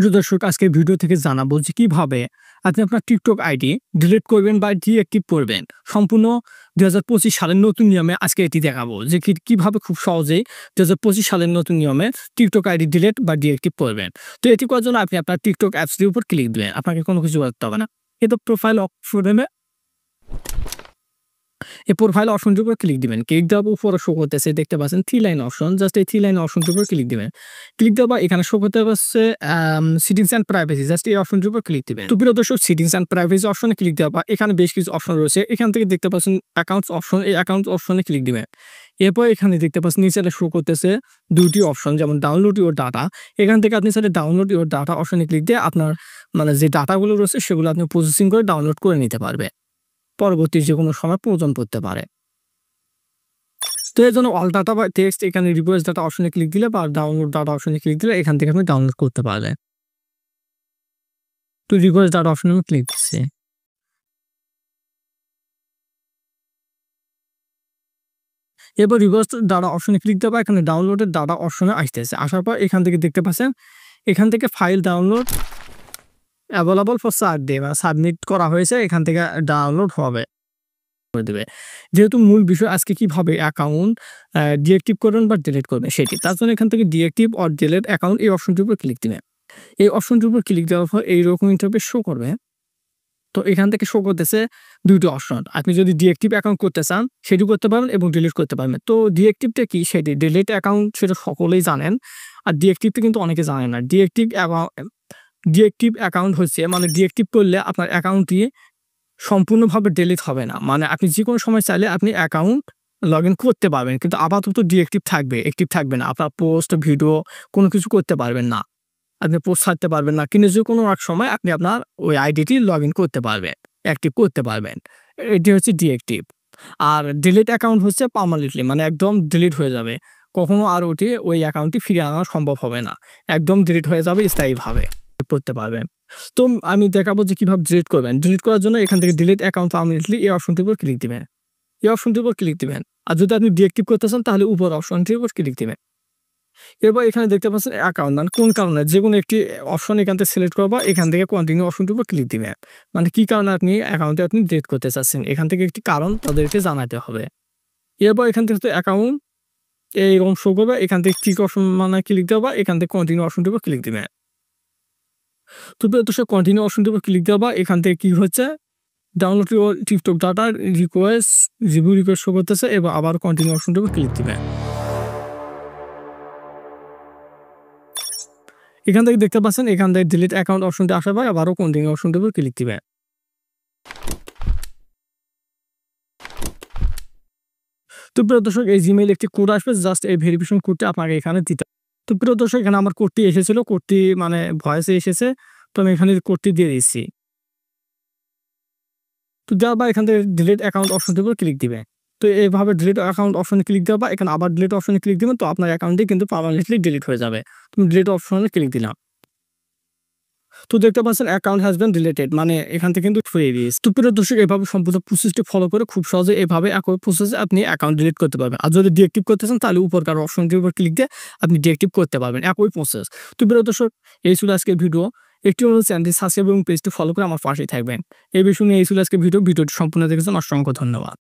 প্রিয় দর্শক, আজকের ভিডিও থেকে জানাবো যে কিভাবে আপনি আপনার টিকটক আইডি ডিলিট করবেন বা ডিঅ্যাক্টিভ করবেন। সম্পূর্ণ 2025 সালের নতুন নিয়মে আজকে এটি দেখাবো যে কিভাবে খুব সহজেই 2025 সালের নতুন নিয়মে টিকটক আইডি ডিলিট বা ডিঅ্যাক্টিভ করবেন। তো এটি করার জন্য আপনি আপনার টিকটক অ্যাপসটির উপর ক্লিক দিবেন। আপনাকে কোনো কিছু করতে হবে না। এই তো প্রোফাইল অপশনে এই প্রোফাইল অপশনটির উপর ক্লিক দিবেন। ক্লিক দেওয়ার পর উপরে শো করতেছে, দেখতে পাচ্ছেন 3 লাইন অপশন। জাস্ট এই 3 লাইন অপশনটির উপর ক্লিক দিবেন। ক্লিক দেওয়ার পর এখানে শো করতে পারছে সেটিংস অ্যান্ড প্রাইভেসি। জাস্ট এই অপশনটির উপর ক্লিক দিবেন। তো প্রিয় দর্শক, সেটিংস অ্যান্ড প্রাইভেসি অপশনে ক্লিক দেওয়ার পর এখানে বেশ কিছু অপশন রয়েছে। এখান থেকে দেখতে পাচ্ছেন অ্যাকাউন্টস অপশন। এই অ্যাকাউন্টস অপশনে ক্লিক দিবেন। এরপর এখানে দেখতে পাচ্ছেন নিচে শো করতেছে দুটি অপশন, যেমন ডাউনলোড ইওর ডাটা। এখান থেকে আপনি চাইলে ডাউনলোড ইওর ডাটা অপশনে ক্লিক দিয়ে আপনার যে ডাটাগুলো রয়েছে সেগুলো আপনি প্রসেসিং করে ডাউনলোড করে নিতে পারবে। পরবর্তী যে কোনো সময় প্রয়োজন পড়তে পারে। তো এর জন্য অল ডাটা বা টেক্সট এখানে রিকোয়েস্ট ডাটা অপশনে ক্লিক দিলে বা ডাউনলোড ডাটা অপশনে ক্লিক দিলে এখান থেকে আপনি ডাউনলোড করতে পারবেন। তো রিকোয়েস্ট ডাটা অপশনে আমি ক্লিক দিচ্ছি। এরপর রিকোয়েস্ট ডাটা অপশনে ক্লিক দেওয়া এখানে ডাউনলোডের ডাটা অপশনে আসতেছে। আসার পর এখান থেকে দেখতে পাচ্ছেন এখান থেকে file download available for submit বা সাবমিট করা হয়েছে, এখান থেকে ডাউনলোড হবে করে দেবে। যেহেতু মূল বিষয় আজকে কিভাবে অ্যাকাউন্ট ডিঅ্যাক্টিভ করবেন বা ডিলিট করবেন সেটি, তার জন্য এখান থেকে ডিঅ্যাক্টিভ অর ডিলিট অ্যাকাউন্ট এই অপশনটির উপর ক্লিক দিবেন। এই অপশনটির উপর ক্লিক দেওয়ার পর এইরকম ইন্টারফেস শো করবে। তো এখান থেকে শো করতেছে দুইটি অপশন। আপনি যদি ডিঅ্যাক্টিভ অ্যাকাউন্ট করতে চান সেটি করতে পারবেন এবং ডিলিট করতে পারবেন। তো ডিঅ্যাক্টিভটা কি সেটি, ডিলিট অ্যাকাউন্ট সেটা সকলেই জানেন, আর ডিঅ্যাক্টিভটা কিন্তু অনেকে জানেন না। ডিঅ্যাক্টিভ অ্যাকাউন্ট হচ্ছে মানে ডিঅ্যাক্টিভ করলে আপনার অ্যাকাউন্টটি সম্পূর্ণভাবে ডিলিট হবে না। মানে আপনি যে কোনো সময় চাইলে আপনি অ্যাকাউন্ট লগ ইন করতে পারবেন, কিন্তু আপাতত ডিঅ্যাক্টিভ থাকবে, অ্যাক্টিভ থাকবে না। আপনার পোস্ট ভিডিও কোনো কিছু করতে পারবেন না, আপনি পোস্ট ছাড়তে পারবেন না, কিন্তু যে কোনো এক সময় আপনি আপনার ওই আইডিটি লগ ইন করতে পারবেন, অ্যাক্টিভ করতে পারবেন। এটি হচ্ছে ডিঅ্যাক্টিভ। আর ডিলিট অ্যাকাউন্ট হচ্ছে পার্মানেন্টলি, মানে একদম ডিলিট হয়ে যাবে, কখনো আর ওই অ্যাকাউন্টটি ফিরিয়ে আনা সম্ভব হবে না, একদম ডিলিট হয়ে যাবে স্থায়ীভাবে করতে পারবেন। তো আমি দেখাবো যে কিভাবে ডিলিট করবেন। ডিলিট করার জন্য এখান থেকে ডিলিট অ্যাকাউন্ট পার্মানেন্টলি এই অপশনটির উপর ক্লিক দিবেন। এই অপশনটির উপর ক্লিক দিবেন। আর যদি আপনি ডিঅ্যাক্টিভ করতে চান তাহলে উপর অপশনটির উপর ক্লিক দিবেন। এরপর এখানে দেখতে পাচ্ছেন অ্যাকাউন্ট, মানে কোন কারণে যে কোনো একটি অপশন এখান থেকে সিলেক্ট করবা, এখান থেকে কন্টিনিউ অপশনটির উপর ক্লিক দিবেন। মানে কি কারণে আপনি অ্যাকাউন্টে আপনি ডিলিট করতে চাচ্ছেন, এখান থেকে একটি কারণ তাদেরকে জানাতে হবে। এরপর এখান থেকে অ্যাকাউন্ট এইরকম শো করবে, এখান থেকে ক্লিক অপশন মানে ক্লিক দেওয়া, এখান থেকে কন্টিনিউ অপশনটির উপর ক্লিক দিবেন। তো সে কন্টিনিউ অপশনটির উপর ক্লিক দেওয়া এখান থেকে কি হচ্ছে, download your TikTok data request review request show করতেছে, এবং আবার কন্টিনিউ অপশনটির উপর ক্লিক দিবেন। এখান থেকে দেখতে পাচ্ছেন এখান থেকে ডিলিট অ্যাকাউন্ট অপশনটি আসার পর আবারও কন্টিনিউ অপশনটির উপর ক্লিক দিবেন। তো প্রিয় দর্শক, এই জিমেইল একটি কোড আসবে, জাস্ট এই ভেরিফিকেশন কোডটি আপনাকে এখানে দিতে। তো প্রিয় দর্শক, এখানে আমার কোডটি এসেছিল, কোডটি মানে ভয়েসে এসেছে, তো আমি এখানে কোডটি দিয়ে দিচ্ছি। তো দেওয়ার পর এখান থেকে ডিলিট অ্যাকাউন্ট অপশনটির উপর ক্লিক দিবেন। তো এইভাবে ডিলিট অ্যাকাউন্ট অপশনে ক্লিক দেওয়া বা এখানে আবার ডিলিট অপশনে ক্লিক দিবেন, তো আপনার অ্যাকাউন্টটি কিন্তু পার্মানেন্টলি ডিলিট হয়ে যাবে। তুমি ডিলিট অপশনে ক্লিক দিলাম। তো দেখতে পাচ্ছেন অ্যাকাউন্ট হ্যাজ বিন ডিলিটেড, মানে এখান থেকে কিন্তু ফ্রি দিয়েছে। তো প্রিয় দর্শক, এভাবে সম্পূর্ণ প্রসেসটি ফলো করে খুব সহজে এভাবে একই প্রসেসে আপনি অ্যাকাউন্ট ডিলিট করতে পারবেন। আর যদি ডিঅ্যাক্টিভ করতে চান তাহলে উপরকার অপশনটির উপর ক্লিক দিয়ে আপনি ডিঅ্যাক্টিভ করতে পারবেন, একই প্রসেস। তো প্রিয় দর্শক, এই ছিল আজকের ভিডিও। একটি অনুরোধ, চ্যানেলটি সাবস্ক্রাইব এবং পেজটি ফলো করে আমার পাশেই থাকবেন। এই বিষয় নিয়ে এই ছিল আজকের ভিডিওটি সম্পূর্ণ দেখেছেন, অসংখ্য ধন্যবাদ।